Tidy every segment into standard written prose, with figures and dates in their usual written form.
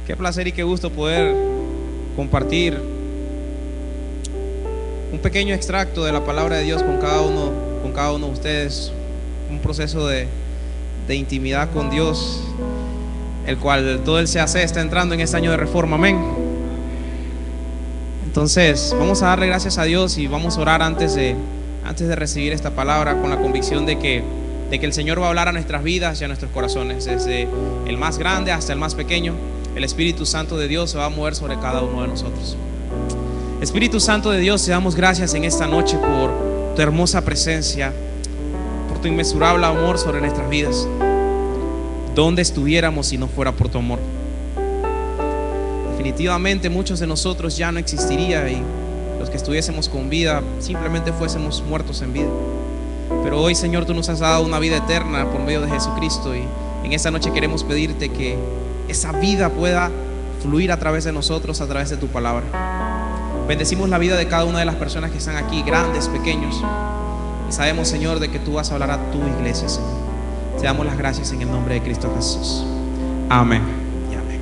Qué placer y qué gusto poder compartir un pequeño extracto de la palabra de Dios con cada uno de ustedes. Un proceso de intimidad con Dios, el cual todo el CAC está entrando en este año de reforma. Amén. Entonces vamos a darle gracias a Dios y vamos a orar antes de recibir esta palabra, con la convicción de que el Señor va a hablar a nuestras vidas y a nuestros corazones, desde el más grande hasta el más pequeño. El Espíritu Santo de Dios se va a mover sobre cada uno de nosotros. Espíritu Santo de Dios, te damos gracias en esta noche por tu hermosa presencia, por tu inmesurable amor sobre nuestras vidas. ¿Dónde estuviéramos si no fuera por tu amor? Definitivamente muchos de nosotros ya no existiría, y los que estuviésemos con vida simplemente fuésemos muertos en vida. Pero hoy, Señor, tú nos has dado una vida eterna por medio de Jesucristo, y en esta noche queremos pedirte que esa vida pueda fluir a través de nosotros, a través de tu palabra. Bendecimos la vida de cada una de las personas que están aquí, grandes, pequeños, y sabemos, Señor, de que tú vas a hablar a tu iglesia, Señor. Te damos las gracias en el nombre de Cristo Jesús. Amén y amén.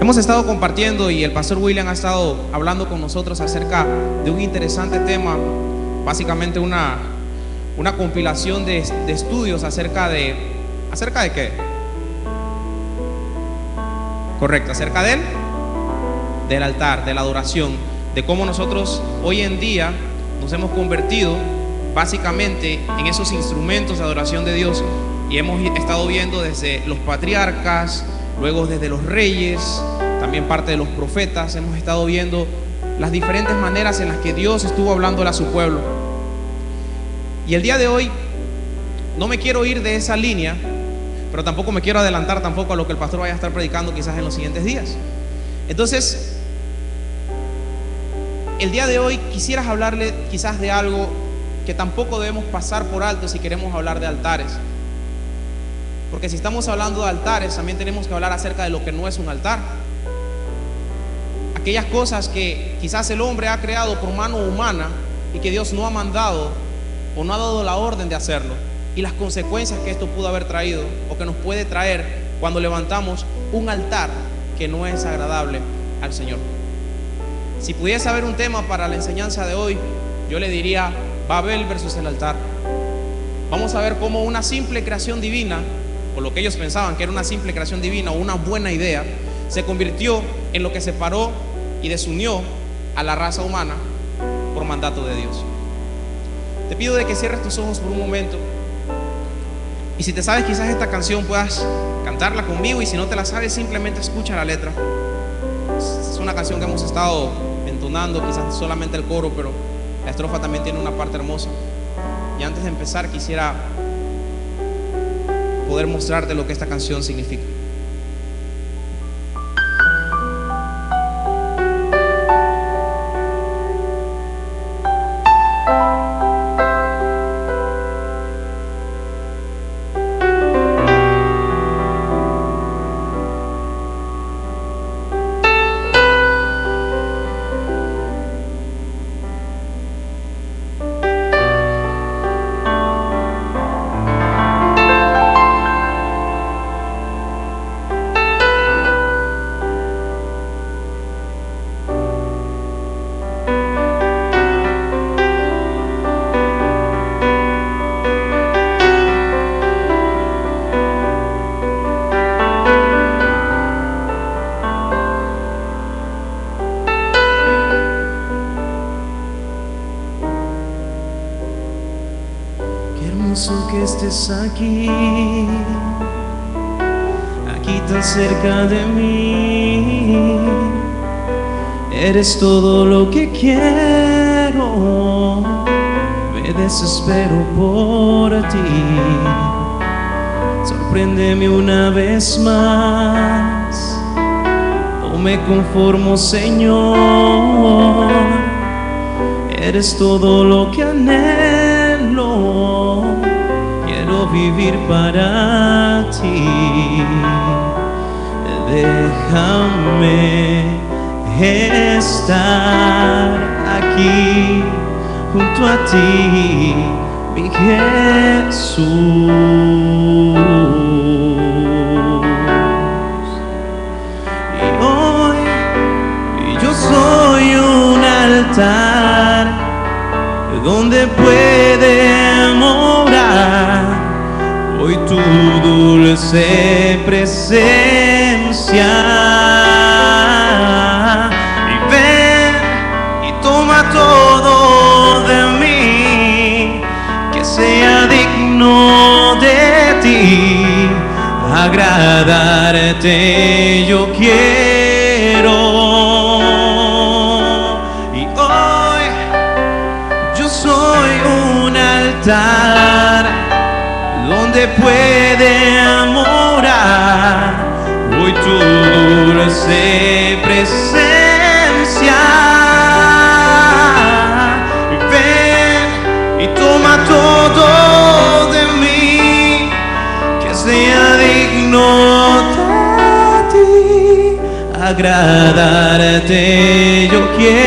Hemos estado compartiendo y el pastor William ha estado hablando con nosotros acerca de un interesante tema, básicamente una compilación de estudios acerca de ¿qué? Correcto, acerca del altar, de la adoración, de cómo nosotros hoy en día nos hemos convertido básicamente en esos instrumentos de adoración de Dios, y hemos estado viendo desde los patriarcas, luego desde los reyes, también parte de los profetas. Hemos estado viendo las diferentes maneras en las que Dios estuvo hablándole a su pueblo. Y el día de hoy no me quiero ir de esa línea, pero tampoco me quiero adelantar tampoco a lo que el pastor vaya a estar predicando quizás en los siguientes días. Entonces, el día de hoy quisieras hablarle quizás de algo que tampoco debemos pasar por alto si queremos hablar de altares. Porque si estamos hablando de altares, también tenemos que hablar acerca de lo que no es un altar. Aquellas cosas que quizás el hombre ha creado por mano humana y que Dios no ha mandado o no ha dado la orden de hacerlo, y las consecuencias que esto pudo haber traído o que nos puede traer cuando levantamos un altar que no es agradable al Señor. Si pudiese haber un tema para la enseñanza de hoy, yo le diría Babel versus el altar. Vamos a ver cómo una simple creación divina, o lo que ellos pensaban que era una simple creación divina o una buena idea, se convirtió en lo que separó y desunió a la raza humana por mandato de Dios. Te pido de que cierres tus ojos por un momento, y si te sabes quizás esta canción puedas cantarla conmigo, y si no te la sabes simplemente escucha la letra. Es una canción que hemos estado entonando, quizás solamente el coro, pero la estrofa también tiene una parte hermosa. Y antes de empezar quisiera poder mostrarte lo que esta canción significa. Que estés aquí tan cerca de mí. Eres todo lo que quiero, me desespero por ti. Sorpréndeme una vez más, no me conformo, Señor. Eres todo lo que anhelo, vivir para ti. Déjame estar aquí junto a ti, mi Jesús. Jesús. Y hoy yo soy un altar donde puede morar hoy tu dulce presencia. Y ven y toma todo de mí, que sea digno de ti, agradarte yo quiero. Y hoy yo soy un altar donde puede morar hoy tu dulce presencia. Ven y toma todo de mí, que sea digno de ti, agradarte yo quiero.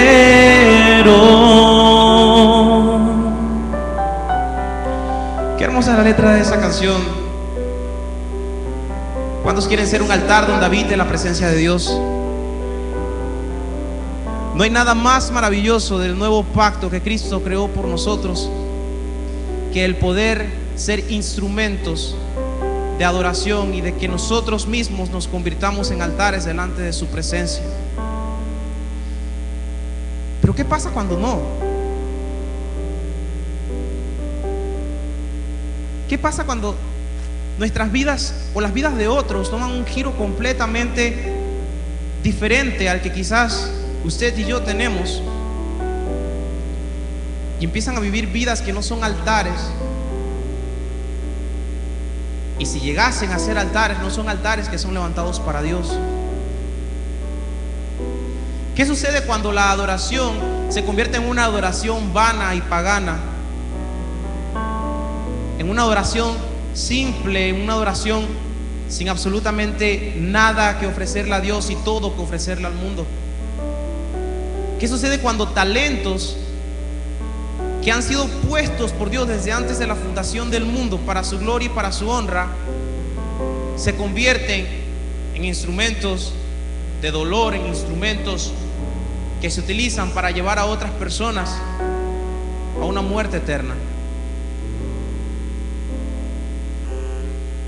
Qué hermosa es la letra de esa canción. ¿Cuántos quieren ser un altar donde habite la presencia de Dios? No hay nada más maravilloso del nuevo pacto que Cristo creó por nosotros que el poder ser instrumentos de adoración y de que nosotros mismos nos convirtamos en altares delante de su presencia. Pero ¿qué pasa cuando no? ¿Qué pasa cuando nuestras vidas o las vidas de otros toman un giro completamente diferente al que quizás usted y yo tenemos, y empiezan a vivir vidas que no son altares? Y si llegasen a ser altares, no son altares que son levantados para Dios. ¿Qué sucede cuando la adoración se convierte en una adoración vana y pagana? En una adoración simple, en una adoración sin absolutamente nada que ofrecerle a Dios y todo que ofrecerle al mundo. ¿Qué sucede cuando talentos que han sido puestos por Dios desde antes de la fundación del mundo para su gloria y para su honra se convierten en instrumentos de dolor, en instrumentos que se utilizan para llevar a otras personas a una muerte eterna?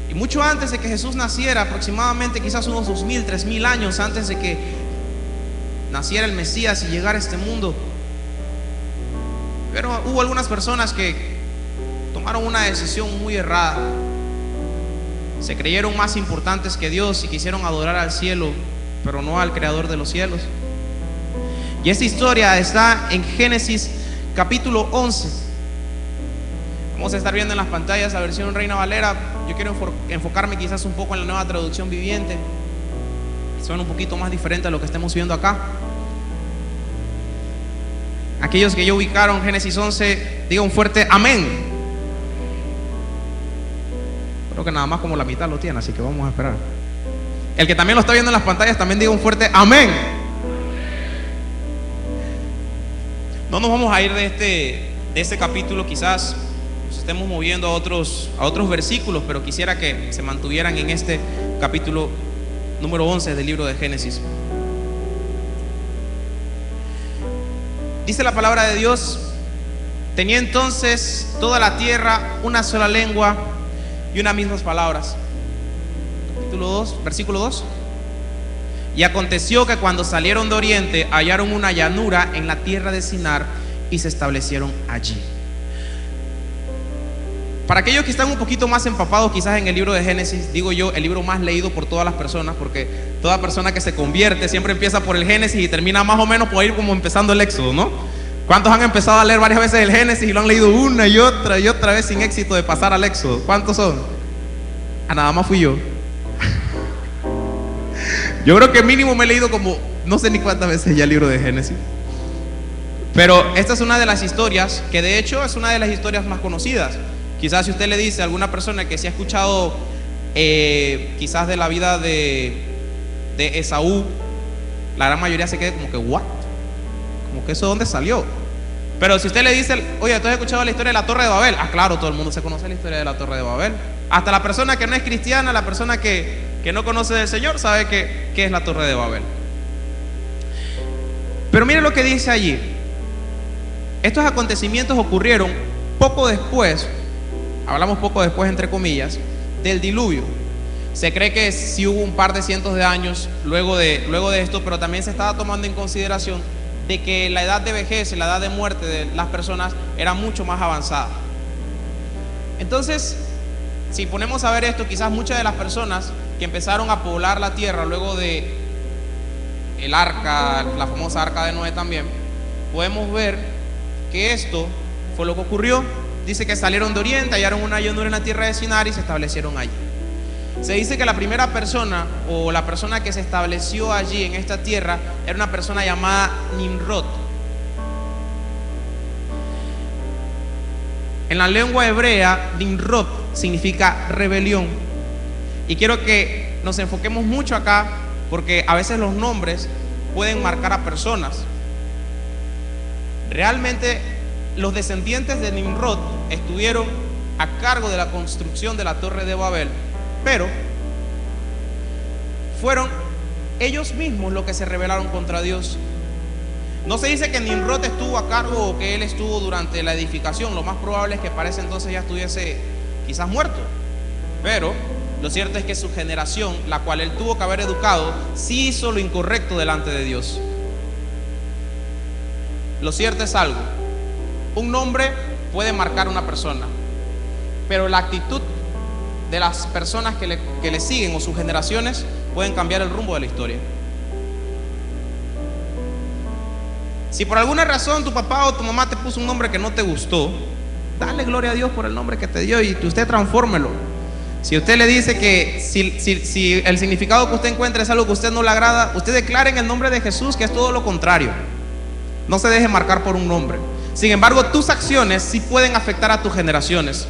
Y mucho antes de que Jesús naciera, aproximadamente quizás unos 2000, 3000 años antes de que naciera el Mesías y llegara a este mundo, pero hubo algunas personas que tomaron una decisión muy errada. Se creyeron más importantes que Dios y quisieron adorar al cielo, pero no al creador de los cielos. Y esta historia está en Génesis capítulo 11. Vamos a estar viendo en las pantallas la versión Reina Valera. Yo quiero enfocarme quizás un poco en la Nueva Traducción Viviente. Suena un poquito más diferente a lo que estamos viendo acá. Aquellos que ya ubicaron Génesis 11, diga un fuerte amén. Creo que nada más como la mitad lo tiene, así que vamos a esperar. El que también lo está viendo en las pantallas, también diga un fuerte amén. No nos vamos a ir de este capítulo, quizás nos estemos moviendo a otros versículos, pero quisiera que se mantuvieran en este capítulo número 11 del libro de Génesis. Dice la palabra de Dios: tenía entonces toda la tierra una sola lengua y unas mismas palabras. Capítulo 2, versículo 2. Y aconteció que cuando salieron de oriente hallaron una llanura en la tierra de Sinar y se establecieron allí. Para aquellos que están un poquito más empapados quizás en el libro de Génesis, digo yo, el libro más leído por todas las personas, porque toda persona que se convierte siempre empieza por el Génesis y termina más o menos por ir como empezando el Éxodo, ¿no? ¿Cuántos han empezado a leer varias veces el Génesis y lo han leído una y otra vez sin éxito de pasar al Éxodo? ¿Cuántos son? Nada más fui yo. Yo creo que mínimo me he leído como no sé ni cuántas veces ya el libro de Génesis. Pero esta es una de las historias que de hecho es una de las historias más conocidas. Quizás si usted le dice a alguna persona que se ha escuchado quizás de la vida de Esaú, la gran mayoría se queda como que ¿what? Como que eso ¿dónde salió? Pero si usted le dice, oye, ¿tú has escuchado la historia de la Torre de Babel? Ah, claro, todo el mundo se conoce la historia de la Torre de Babel. Hasta la persona que no es cristiana, la persona que no conoce del Señor, sabe qué es la Torre de Babel. Pero mire lo que dice allí. Estos acontecimientos ocurrieron poco después, hablamos poco después entre comillas, del diluvio. Se cree que sí hubo un par de cientos de años luego de esto, pero también se estaba tomando en consideración de que la edad de vejez y la edad de muerte de las personas era mucho más avanzada. Entonces, si ponemos a ver esto, quizás muchas de las personas que empezaron a poblar la tierra luego de el arca, la famosa arca de Noé también, podemos ver que esto fue lo que ocurrió. Dice que salieron de oriente, hallaron una llanura en la tierra de Sinar y se establecieron allí. Se dice que la primera persona, o la persona que se estableció allí en esta tierra, era una persona llamada Nimrod. En la lengua hebrea, Nimrod significa rebelión. Y quiero que nos enfoquemos mucho acá, porque a veces los nombres pueden marcar a personas. Realmente los descendientes de Nimrod estuvieron a cargo de la construcción de la Torre de Babel, pero fueron ellos mismos los que se rebelaron contra Dios. No se dice que Nimrod estuvo a cargo o que él estuvo durante la edificación. Lo más probable es que para ese entonces ya estuviese quizás muerto. Pero lo cierto es que su generación, la cual él tuvo que haber educado, sí hizo lo incorrecto delante de Dios. Lo cierto es algo: un nombre puede marcar a una persona, pero la actitud de las personas que le siguen o sus generaciones pueden cambiar el rumbo de la historia. Si por alguna razón tu papá o tu mamá te puso un nombre que no te gustó, dale gloria a Dios por el nombre que te dio y usted transfórmelo. Si usted le dice que si el significado que usted encuentra es algo que a usted no le agrada, usted declare en el nombre de Jesús que es todo lo contrario. No se deje marcar por un nombre. Sin embargo, tus acciones sí pueden afectar a tus generaciones.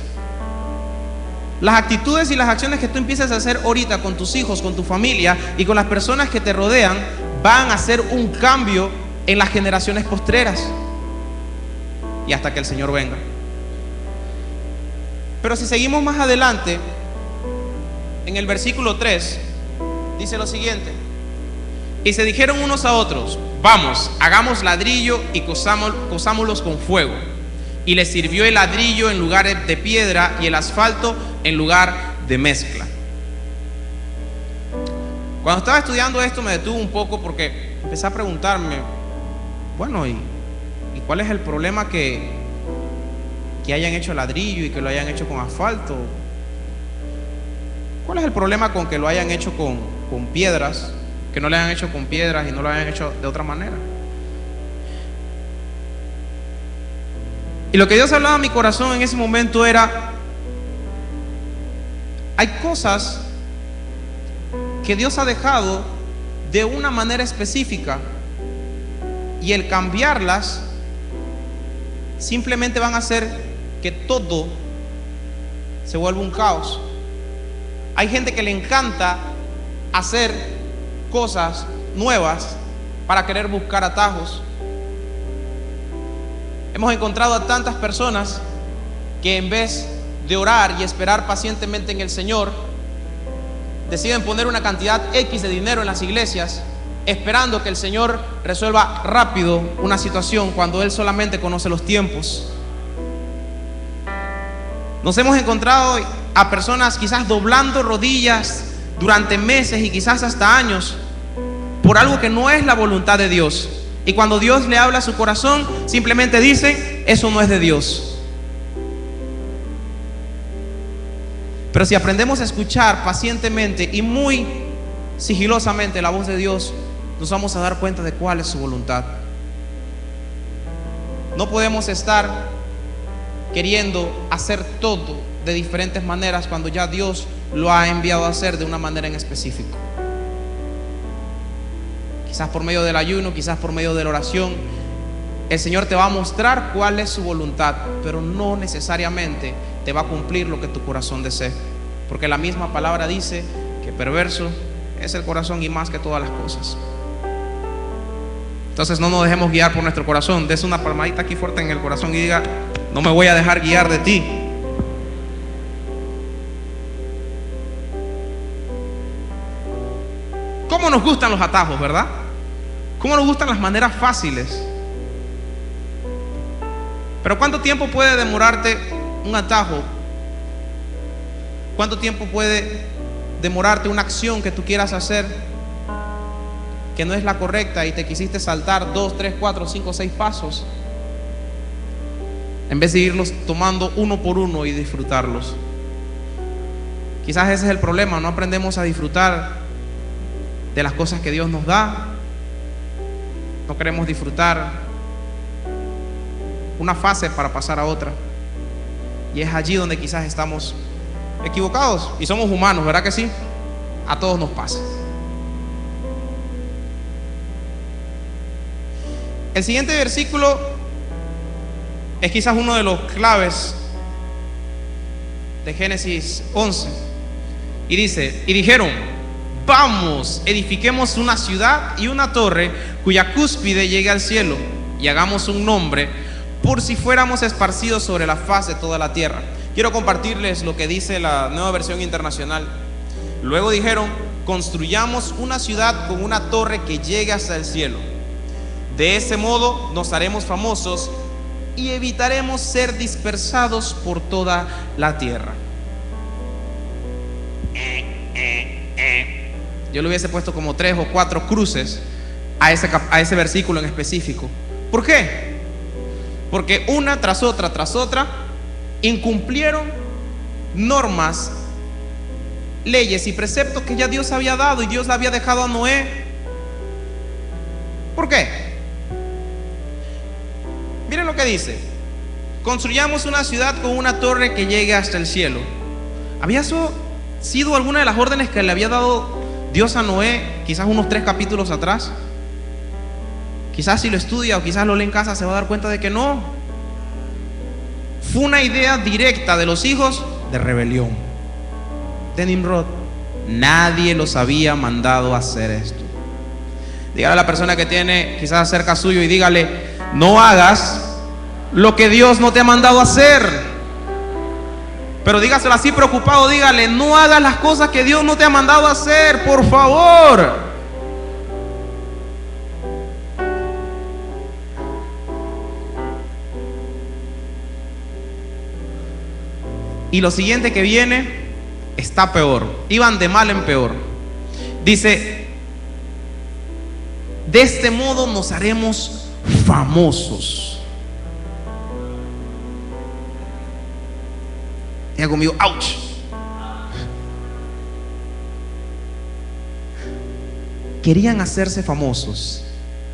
Las actitudes y las acciones que tú empieces a hacer ahorita con tus hijos, con tu familia y con las personas que te rodean van a hacer un cambio en las generaciones postreras y hasta que el Señor venga. Pero si seguimos más adelante, en el versículo 3 dice lo siguiente: y se dijeron unos a otros, vamos, hagamos ladrillo y cosámoslos con fuego. Y les sirvió el ladrillo en lugar de piedra y el asfalto en lugar de mezcla. Cuando estaba estudiando esto me detuve un poco porque empecé a preguntarme, bueno, ¿y cuál es el problema que hayan hecho ladrillo y que lo hayan hecho con asfalto? ¿Cuál es el problema con que lo hayan hecho con piedras, que no lo hayan hecho con piedras y no lo hayan hecho de otra manera? Y lo que Dios hablaba a mi corazón en ese momento era: hay cosas que Dios ha dejado de una manera específica y el cambiarlas simplemente van a hacer que todo se vuelva un caos. Hay gente que le encanta hacer cosas nuevas para querer buscar atajos. Hemos encontrado a tantas personas que en vez de orar y esperar pacientemente en el Señor, deciden poner una cantidad X de dinero en las iglesias, esperando que el Señor resuelva rápido una situación cuando Él solamente conoce los tiempos. Nos hemos encontrado a personas quizás doblando rodillas durante meses y quizás hasta años por algo que no es la voluntad de Dios. Y cuando Dios le habla a su corazón, simplemente dice: eso no es de Dios. Pero si aprendemos a escuchar pacientemente y muy sigilosamente la voz de Dios, nos vamos a dar cuenta de cuál es su voluntad. No podemos estar queriendo hacer todo de diferentes maneras cuando ya Dios lo ha enviado a hacer de una manera en específico. Quizás por medio del ayuno, quizás por medio de la oración, el Señor te va a mostrar cuál es su voluntad, pero no necesariamente te va a cumplir lo que tu corazón desee, porque la misma palabra dice que perverso es el corazón y más que todas las cosas. Entonces no nos dejemos guiar por nuestro corazón. Des una palmadita aquí fuerte en el corazón y diga: no me voy a dejar guiar de ti. ¿Cómo nos gustan los atajos, verdad? ¿Cómo nos gustan las maneras fáciles? Pero ¿cuánto tiempo puede demorarte un atajo? ¿Cuánto tiempo puede demorarte una acción que tú quieras hacer que no es la correcta y te quisiste saltar 2, 3, 4, 5, 6 pasos en vez de irlos tomando uno por uno y disfrutarlos? Quizás ese es el problema, no aprendemos a disfrutar de las cosas que Dios nos da. No queremos disfrutar una fase para pasar a otra, y es allí donde quizás estamos equivocados, y somos humanos, ¿verdad que sí? A todos nos pasa. El siguiente versículo es quizás uno de los claves de Génesis 11, y dice: y dijeron: vamos, edifiquemos una ciudad y una torre cuya cúspide llegue al cielo, y hagamos un nombre, por si fuéramos esparcidos sobre la faz de toda la tierra. Quiero compartirles lo que dice la Nueva Versión Internacional. Luego dijeron: construyamos una ciudad con una torre que llegue hasta el cielo. De ese modo nos haremos famosos y evitaremos ser dispersados por toda la tierra. Yo le hubiese puesto como 3 o 4 cruces a ese versículo en específico. ¿Por qué? Porque una tras otra incumplieron normas, leyes y preceptos que ya Dios había dado y Dios le había dejado a Noé. ¿Por qué? Miren lo que dice: construyamos una ciudad con una torre que llegue hasta el cielo. ¿Había eso sido alguna de las órdenes que le había dado Dios a Noé quizás unos 3 capítulos atrás? Quizás si lo estudia o quizás lo lee en casa se va a dar cuenta de que no. Fue una idea directa de los hijos de rebelión, de Nimrod. Nadie los había mandado a hacer esto. Dígale a la persona que tiene quizás cerca suyo y dígale: no hagas lo que Dios no te ha mandado a hacer. Pero dígaselo así preocupado, dígale: no hagas las cosas que Dios no te ha mandado a hacer, por favor. Y lo siguiente que viene está peor. Iban de mal en peor. Dice: de este modo nos haremos famosos. Diga conmigo: ouch. Querían hacerse famosos.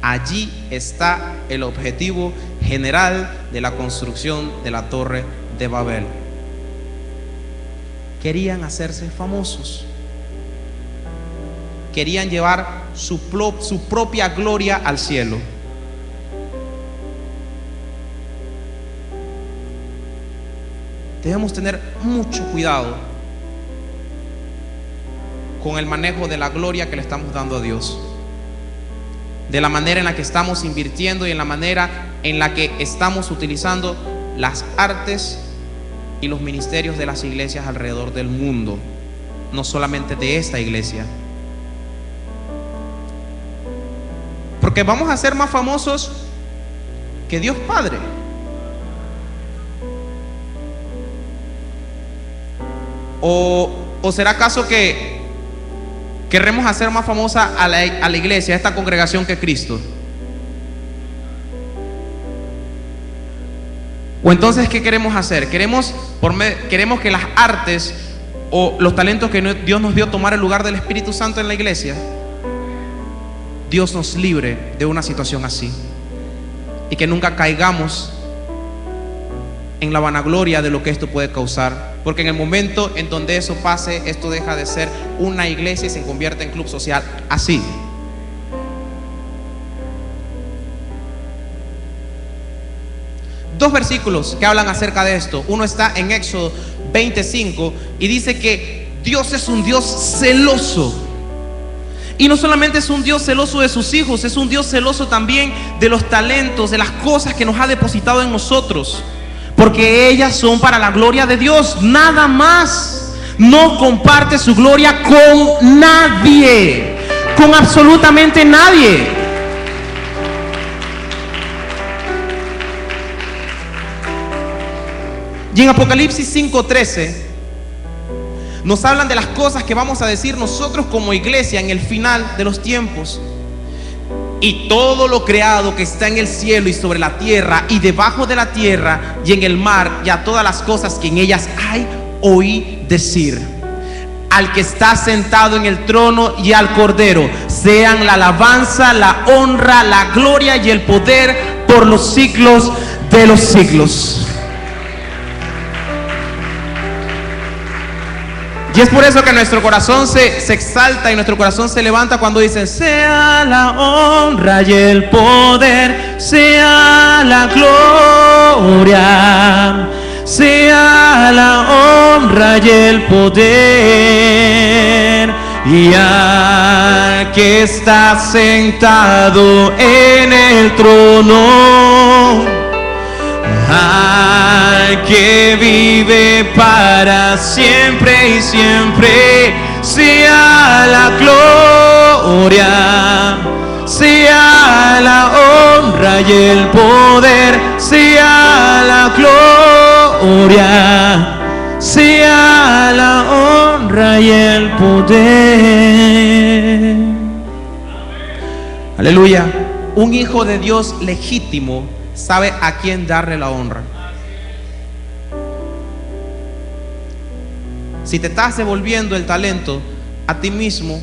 Allí está el objetivo general de la construcción de la Torre de Babel. Querían hacerse famosos. Querían llevar su propia gloria al cielo. Debemos tener mucho cuidado con el manejo de la gloria que le estamos dando a Dios, de la manera en la que estamos invirtiendo y en la manera en la que estamos utilizando las artes y los ministerios de las iglesias alrededor del mundo, no solamente de esta iglesia. Porque vamos a ser más famosos que Dios Padre. ¿O será acaso que querremos hacer más famosa a la iglesia, a esta congregación, que Cristo? ¿O entonces qué queremos hacer? ¿Queremos que las artes o los talentos que Dios nos dio tomar el lugar del Espíritu Santo en la iglesia? Dios nos libre de una situación así, y que nunca caigamos en la vanagloria de lo que esto puede causar, porque en el momento en donde eso pase, esto deja de ser una iglesia y se convierte en club social. Así. Dos versículos que hablan acerca de esto. Uno está en Éxodo 25 y dice que Dios es un Dios celoso. Y no solamente es un Dios celoso de sus hijos, es un Dios celoso también de los talentos, de las cosas que nos ha depositado en nosotros, porque ellas son para la gloria de Dios, nada más. No comparte su gloria con nadie, con absolutamente nadie. Y en Apocalipsis 5:13 nos hablan de las cosas que vamos a decir nosotros como iglesia en el final de los tiempos. Y todo lo creado que está en el cielo y sobre la tierra y debajo de la tierra y en el mar y a todas las cosas que en ellas hay, oí decir: al que está sentado en el trono y al Cordero sean la alabanza, la honra, la gloria y el poder por los siglos de los siglos. Y es por eso que nuestro corazón se exalta y nuestro corazón se levanta cuando dicen: sea la honra y el poder, sea la gloria, sea la honra y el poder, y al que está sentado en el trono, al que vive para siempre y siempre, sea la gloria, sea la honra y el poder, sea la gloria, sea la honra y el poder. Aleluya. Un hijo de Dios legítimo sabe a quién darle la honra. Si te estás devolviendo el talento a ti mismo,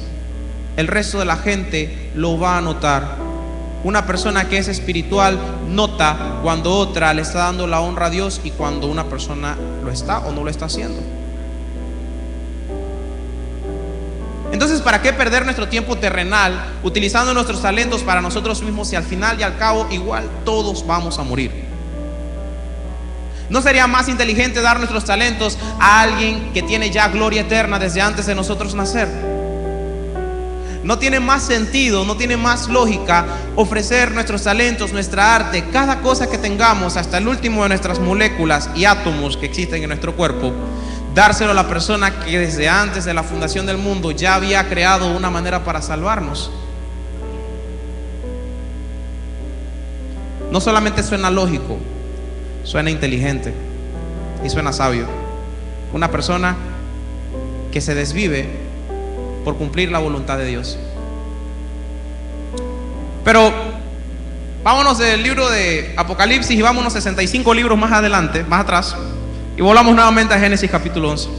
el resto de la gente lo va a notar. Una persona que es espiritual nota cuando otra le está dando la honra a Dios y cuando una persona lo está o no lo está haciendo. Entonces, ¿para qué perder nuestro tiempo terrenal utilizando nuestros talentos para nosotros mismos si al final y al cabo igual todos vamos a morir? ¿No sería más inteligente dar nuestros talentos a alguien que tiene ya gloria eterna desde antes de nosotros nacer? No tiene más sentido, no tiene más lógica ofrecer nuestros talentos, nuestra arte, cada cosa que tengamos, hasta el último de nuestras moléculas y átomos que existen en nuestro cuerpo, dárselo a la persona que desde antes de la fundación del mundo ya había creado una manera para salvarnos? No solamente suena lógico, suena inteligente y suena sabio. Una persona que se desvive por cumplir la voluntad de Dios. Pero vámonos del libro de Apocalipsis y vámonos 65 libros más adelante, más atrás, y volvamos nuevamente a Génesis capítulo 11.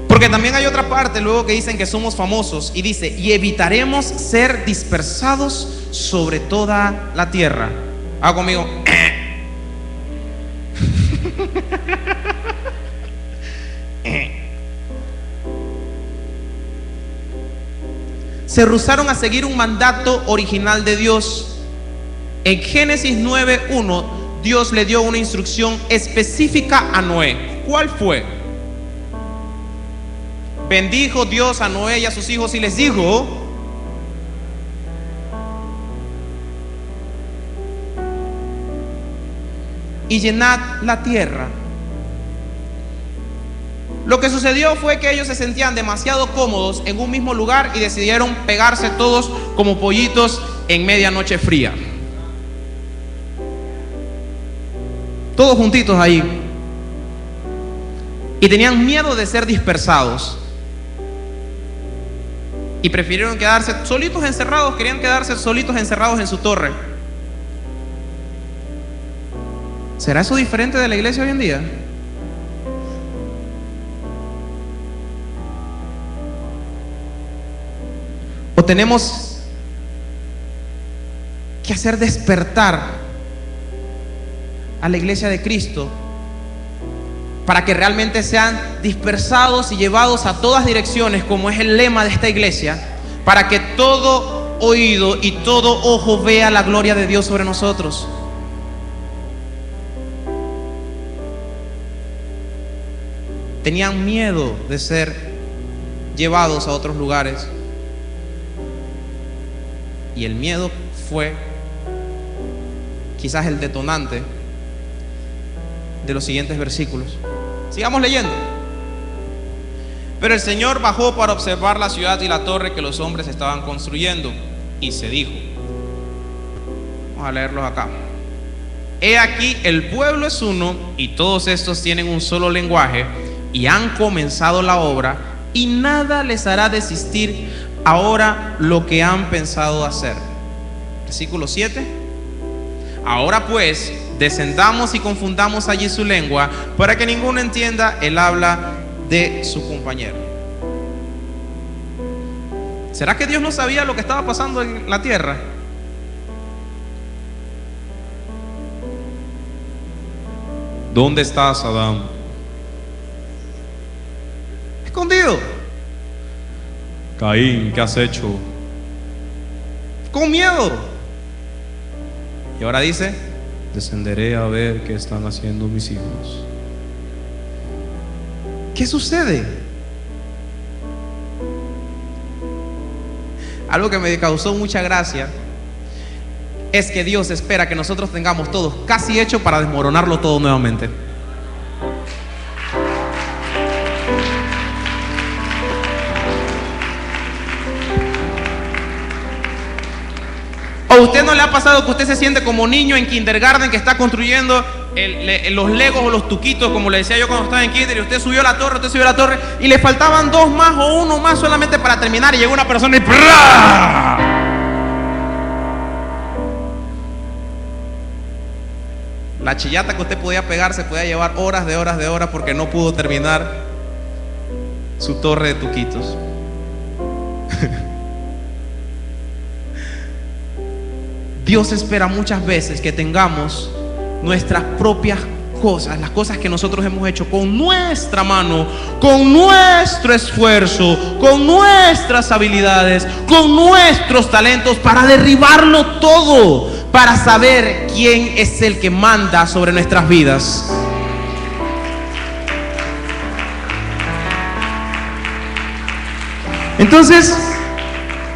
Porque también hay otra parte luego que dicen que somos famosos, y dice: y evitaremos ser dispersados sobre toda la tierra. Haga conmigo. Se rehusaron a seguir un mandato original de Dios. En Génesis 9:1 Dios le dio una instrucción específica a Noé. ¿Cuál fue? Bendijo Dios a Noé y a sus hijos y les dijo: y llenad la tierra. Lo que sucedió fue que ellos se sentían demasiado cómodos en un mismo lugar y decidieron pegarse todos como pollitos en medianoche fría. Todos juntitos ahí. Y tenían miedo de ser dispersados. Y prefirieron quedarse solitos encerrados, querían quedarse solitos encerrados en su torre. ¿Será eso diferente de la iglesia hoy en día? ¿O tenemos que hacer despertar a la iglesia de Cristo para que realmente sean dispersados y llevados a todas direcciones, como es el lema de esta iglesia, para que todo oído y todo ojo vea la gloria de Dios sobre nosotros? tenían miedo de ser llevados a otros lugares. Y el miedo fue quizás el detonante de los siguientes versículos. Sigamos leyendo. Pero el Señor bajó para observar la ciudad y la torre que los hombres estaban construyendo, y se dijo, vamos a leerlos acá: he aquí, el pueblo es uno, y todos estos tienen un solo lenguaje, y han comenzado la obra, y nada les hará desistir ahora lo que han pensado hacer. Versículo 7. Ahora pues, descendamos y confundamos allí su lengua, para que ninguno entienda el habla de su compañero. ¿Será que Dios no sabía lo que estaba pasando en la tierra? ¿Dónde estás, Adán? Escondido. Caín, ¿qué has hecho? Con miedo. Y ahora dice, Descenderé a ver qué están haciendo mis hijos. ¿qué sucede? Algo que me causó mucha gracia es que Dios espera que nosotros tengamos todo casi hecho para desmoronarlo todo nuevamente. ¿A usted no le ha pasado que usted se siente como niño en kindergarten que está construyendo los legos o los tuquitos, como le decía yo cuando estaba en kinder, y usted subió la torre y le faltaban 2 más o 1 más solamente para terminar, y llegó una persona y ¡prá! La chillata que usted podía pegar se podía llevar horas de horas porque no pudo terminar su torre de tuquitos. Dios espera muchas veces que tengamos nuestras propias cosas, las cosas que nosotros hemos hecho con nuestra mano, con nuestro esfuerzo, con nuestras habilidades, con nuestros talentos, para derribarlo todo, para saber quién es el que manda sobre nuestras vidas. Entonces,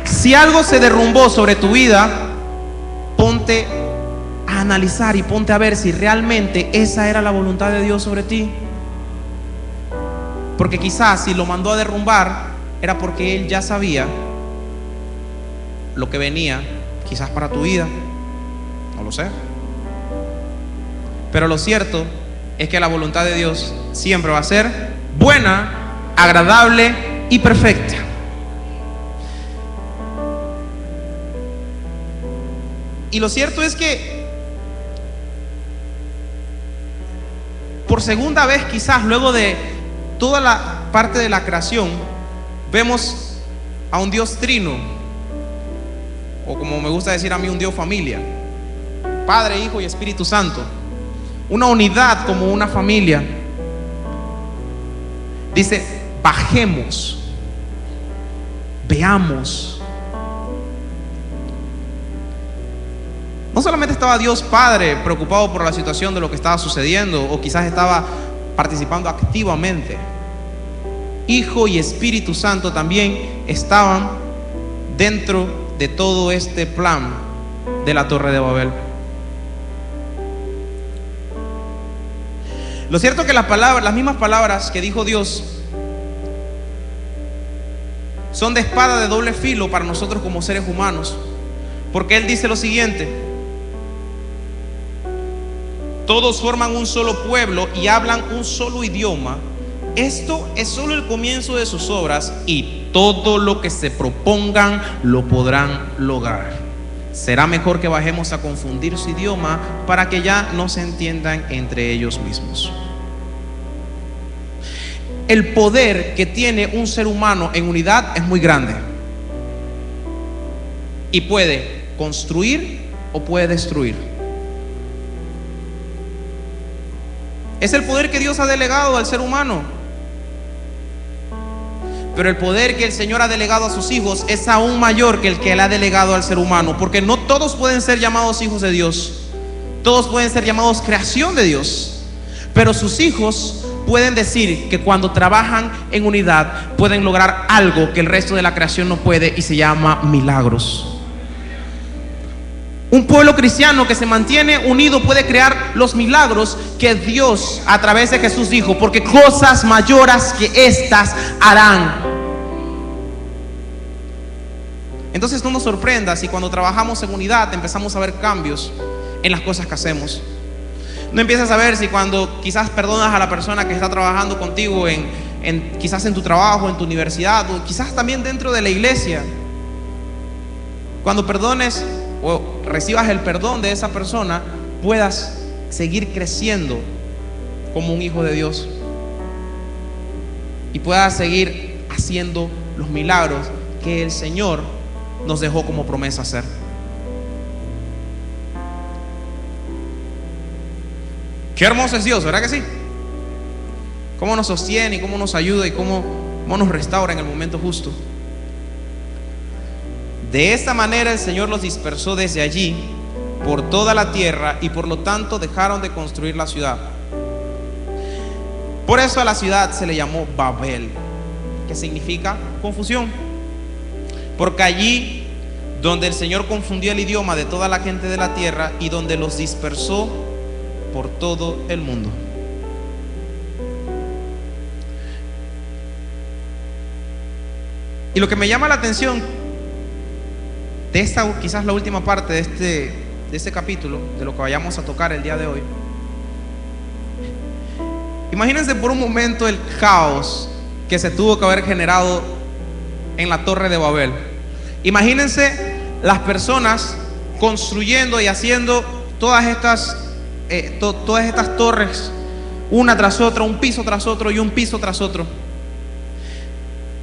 si algo se derrumbó sobre tu vida, ponte a analizar y ponte a ver si realmente esa era la voluntad de Dios sobre ti. Porque quizás si lo mandó a derrumbar era porque Él ya sabía lo que venía quizás para tu vida. No lo sé. Pero lo cierto es que la voluntad de Dios siempre va a ser buena, agradable y perfecta. Y lo cierto es que por segunda vez, quizás luego de toda la parte de la creación, vemos a un Dios trino, o como me gusta decir a mí, un Dios familia, Padre, Hijo y Espíritu Santo, una unidad como una familia. Dice, bajemos, veamos. No solamente estaba Dios Padre preocupado por la situación de lo que estaba sucediendo, o quizás estaba participando activamente. Hijo y Espíritu Santo también estaban dentro de todo este plan de la Torre de Babel. Lo cierto es que las mismas palabras que dijo Dios son de espada de doble filo para nosotros como seres humanos, porque Él dice lo siguiente: todos forman un solo pueblo y hablan un solo idioma. Esto es solo el comienzo de sus obras, y todo lo que se propongan lo podrán lograr. Será mejor que bajemos a confundir su idioma para que ya no se entiendan entre ellos mismos. El poder que tiene un ser humano en unidad es muy grande, y puede construir o puede destruir. Es el poder que Dios ha delegado al ser humano. Pero el poder que el Señor ha delegado a sus hijos es aún mayor que el que Él ha delegado al ser humano, porque no todos pueden ser llamados hijos de Dios. Todos pueden ser llamados creación de Dios, pero sus hijos pueden decir que cuando trabajan en unidad pueden lograr algo que el resto de la creación no puede, y se llama milagros. Un pueblo cristiano que se mantiene unido puede crear los milagros que Dios a través de Jesús dijo, porque cosas mayores que estas harán. Entonces no nos sorprenda si cuando trabajamos en unidad empezamos a ver cambios en las cosas que hacemos. No empiezas a ver si cuando quizás perdonas a la persona que está trabajando contigo quizás en tu trabajo, en tu universidad, o quizás también dentro de la iglesia, cuando perdones o recibas el perdón de esa persona, puedas seguir creciendo como un hijo de Dios y puedas seguir haciendo los milagros que el Señor nos dejó como promesa hacer. Qué hermoso es Dios, ¿verdad que sí? Cómo nos sostiene y cómo nos ayuda y cómo nos restaura en el momento justo. De esta manera el Señor los dispersó desde allí por toda la tierra, y por lo tanto dejaron de construir la ciudad. Por eso a la ciudad se le llamó Babel, que significa confusión, porque allí donde el Señor confundió el idioma de toda la gente de la tierra y donde los dispersó por todo el mundo. Y lo que me llama la atención de esta, quizás la última parte de este capítulo, de lo que vayamos a tocar el día de hoy, imagínense por un momento el caos que se tuvo que haber generado en la Torre de Babel. Imagínense las personas construyendo y haciendo todas estas torres, una tras otra, un piso tras otro y un piso tras otro.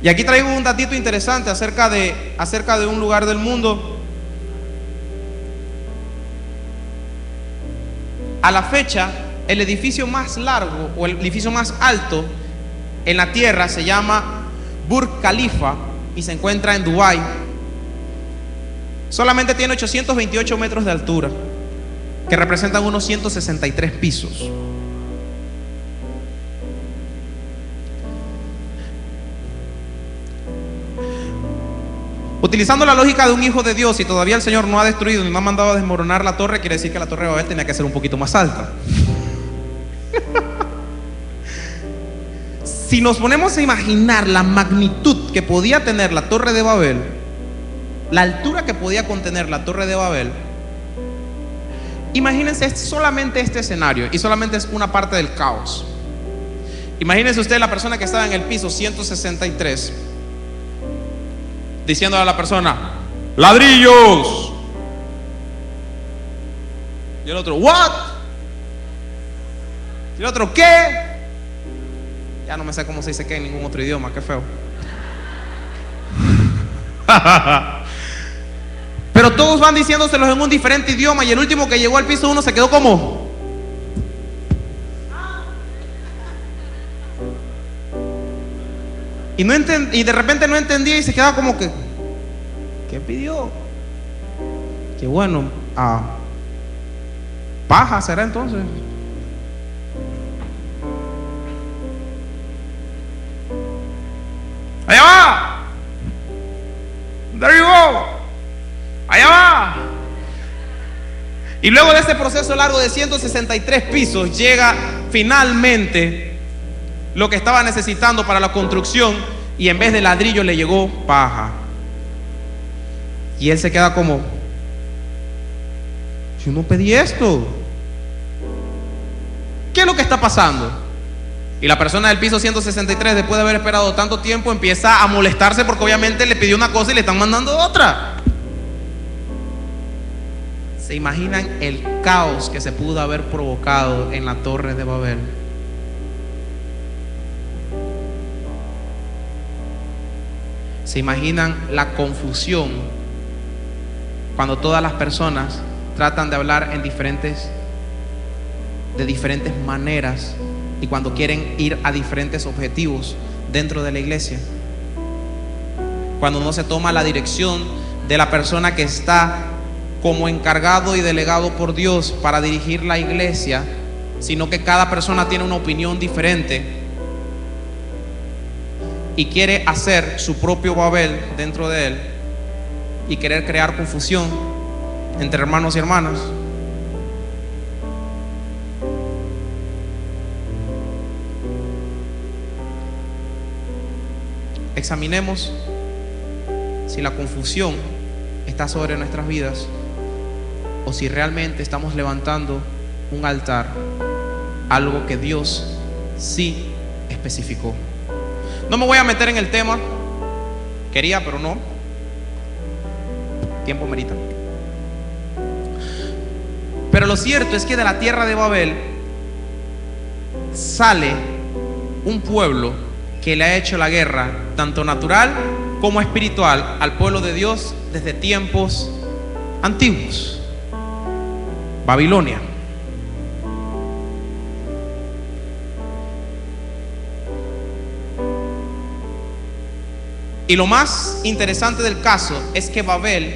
Y aquí traigo un datito interesante acerca de un lugar del mundo. A la fecha, el edificio más largo o el edificio más alto en la tierra se llama Burj Khalifa y se encuentra en Dubái. Solamente tiene 828 metros de altura, que representan unos 163 pisos. Utilizando la lógica de un hijo de Dios, si todavía el Señor no ha destruido ni no ha mandado a desmoronar la torre, quiere decir que la Torre de Babel tenía que ser un poquito más alta. Si nos ponemos a imaginar la magnitud que podía tener la Torre de Babel, la altura que podía contener la Torre de Babel, imagínense solamente este escenario, y solamente es una parte del caos. Imagínense usted la persona que estaba en el piso 163 diciéndole a la persona: ladrillos. Y el otro: what? Y el otro: ¿qué? Ya no me sé cómo se dice qué en ningún otro idioma, qué feo. Pero todos van diciéndoselos en un diferente idioma, y el último que llegó al piso 1 se quedó como... Y de repente no entendía y se quedaba como que... ¿Qué pidió? Que bueno, paja será entonces. Allá va. There you go. Allá va. Y luego de este proceso largo de 163 pisos, llega finalmente lo que estaba necesitando para la construcción, y en vez de ladrillo le llegó paja. Y él se queda como: yo no pedí esto, ¿qué es lo que está pasando? Y la persona del piso 163, después de haber esperado tanto tiempo, empieza a molestarse porque obviamente le pidió una cosa y le están mandando otra. ¿Se imaginan el caos que se pudo haber provocado en la Torre de Babel? ¿Se imaginan la confusión cuando todas las personas tratan de hablar de diferentes maneras, y cuando quieren ir a diferentes objetivos dentro de la iglesia? Cuando no se toma la dirección de la persona que está como encargado y delegado por Dios para dirigir la iglesia, sino que cada persona tiene una opinión diferente, y quiere hacer su propio Babel dentro de él y querer crear confusión entre hermanos y hermanas. Examinemos si la confusión está sobre nuestras vidas o si realmente estamos levantando un altar, algo que Dios sí especificó. No me voy a meter en el tema, quería pero no, tiempo merita. Pero lo cierto es que de la tierra de Babel sale un pueblo que le ha hecho la guerra, tanto natural como espiritual, al pueblo de Dios desde tiempos antiguos. Babilonia. Y lo más interesante del caso es que Babel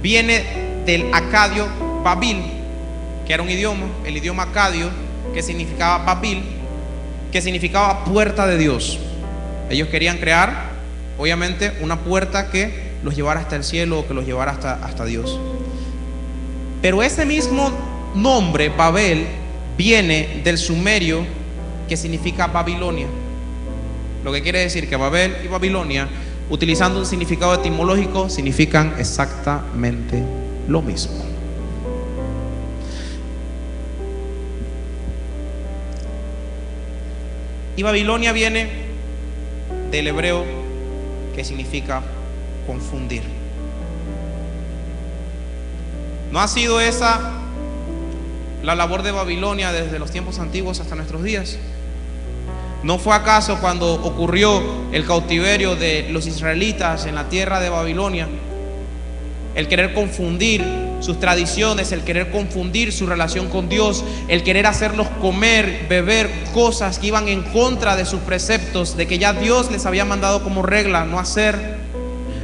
viene del acadio Babil, que era un idioma, el idioma acadio, que significaba Babil, que significaba puerta de Dios. Ellos querían crear, obviamente, una puerta que los llevara hasta el cielo o que los llevara hasta Dios. Pero ese mismo nombre, Babel, viene del sumerio, que significa Babilonia. Lo que quiere decir que Babel y Babilonia, utilizando un significado etimológico, significan exactamente lo mismo. Y Babilonia viene del hebreo, que significa confundir. ¿No ha sido esa la labor de Babilonia desde los tiempos antiguos hasta nuestros días? ¿No fue acaso cuando ocurrió el cautiverio de los israelitas en la tierra de Babilonia, el querer confundir sus tradiciones, el querer confundir su relación con Dios, el querer hacerlos comer, beber cosas que iban en contra de sus preceptos, de que ya Dios les había mandado como regla no hacer?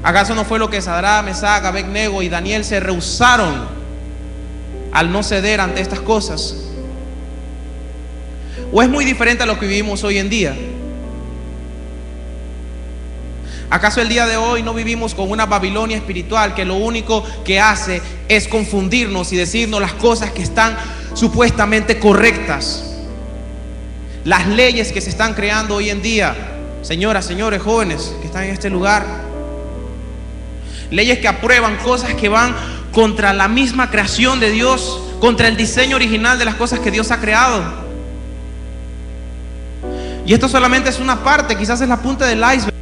¿Acaso no fue lo que Sadrach, Mesach, Abed-nego y Daniel se rehusaron al no ceder ante estas cosas? ¿O es muy diferente a lo que vivimos hoy en día? ¿Acaso el día de hoy no vivimos con una Babilonia espiritual que lo único que hace es confundirnos y decirnos las cosas que están supuestamente correctas? Las leyes que se están creando hoy en día, señoras, señores, jóvenes que están en este lugar, leyes que aprueban cosas que van contra la misma creación de Dios, contra el diseño original de las cosas que Dios ha creado. Y esto solamente es una parte, quizás es la punta del iceberg.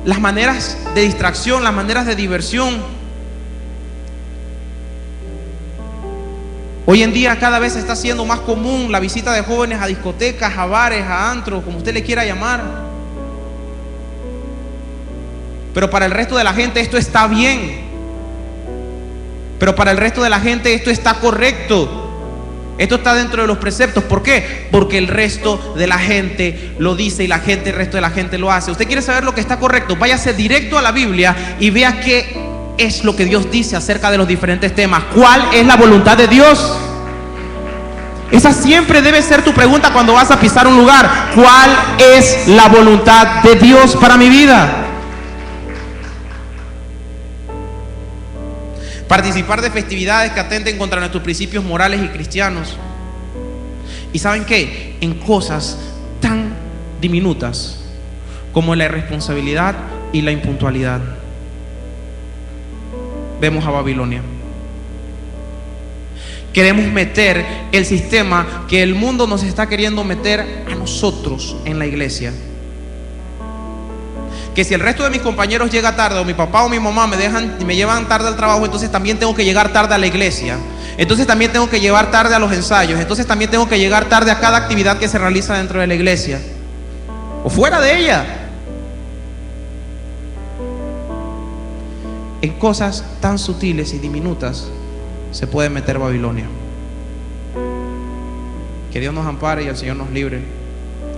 Las maneras de distracción, las maneras de diversión. Hoy en día cada vez está siendo más común la visita de jóvenes a discotecas, a bares, a antros, como usted le quiera llamar. Pero para el resto de la gente esto está bien. Pero para el resto de la gente esto está correcto. Esto está dentro de los preceptos. ¿Por qué? Porque el resto de la gente lo dice y el resto de la gente lo hace. ¿Usted quiere saber lo que está correcto? Váyase directo a la Biblia y vea qué es lo que Dios dice acerca de los diferentes temas. ¿Cuál es la voluntad de Dios? Esa siempre debe ser tu pregunta cuando vas a pisar un lugar. ¿Cuál es la voluntad de Dios para mi vida? Participar de festividades que atenten contra nuestros principios morales y cristianos. ¿Y saben qué? En cosas tan diminutas como la irresponsabilidad y la impuntualidad. Vemos a Babilonia. Queremos meter el sistema que el mundo nos está queriendo meter a nosotros en la iglesia. Que si el resto de mis compañeros llega tarde, o mi papá o mi mamá me llevan tarde al trabajo, entonces también tengo que llegar tarde a la iglesia. Entonces también tengo que llegar tarde a los ensayos. Entonces también tengo que llegar tarde a cada actividad que se realiza dentro de la iglesia o fuera de ella. En cosas tan sutiles y diminutas se puede meter Babilonia. Que Dios nos ampare y el Señor nos libre,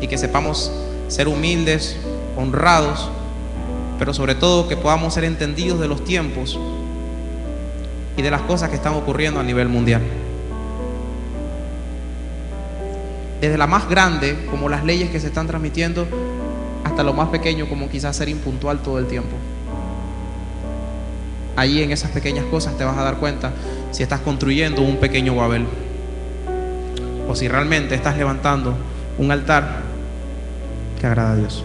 y que sepamos ser humildes, honrados, pero sobre todo que podamos ser entendidos de los tiempos y de las cosas que están ocurriendo a nivel mundial. Desde la más grande, como las leyes que se están transmitiendo, hasta hasta lo más pequeño, como quizás ser impuntual todo el tiempo. Allí en esas pequeñas cosas te vas a dar cuenta si estás construyendo un pequeño Babel o si realmente estás levantando un altar que agrada a Dios.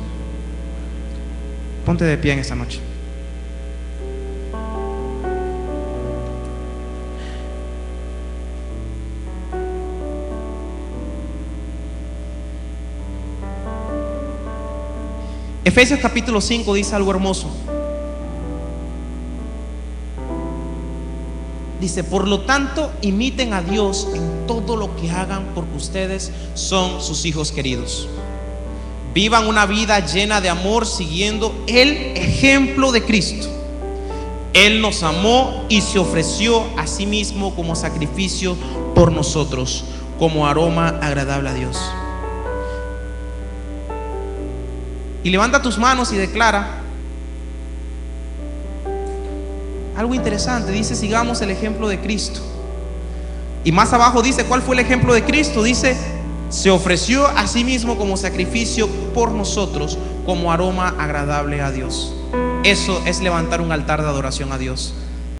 Ponte de pie en esta noche. Efesios capítulo 5 dice algo hermoso. Dice: por lo tanto, imiten a Dios en todo lo que hagan, porque ustedes son sus hijos queridos. Vivan una vida llena de amor, siguiendo el ejemplo de Cristo. Él nos amó y se ofreció a sí mismo como sacrificio por nosotros, como aroma agradable a Dios. Y levanta tus manos y declara algo interesante. Dice: sigamos el ejemplo de Cristo. Y más abajo dice cuál fue el ejemplo de Cristo. Dice: se ofreció a sí mismo como sacrificio por nosotros, como aroma agradable a Dios. Eso es levantar un altar de adoración a Dios.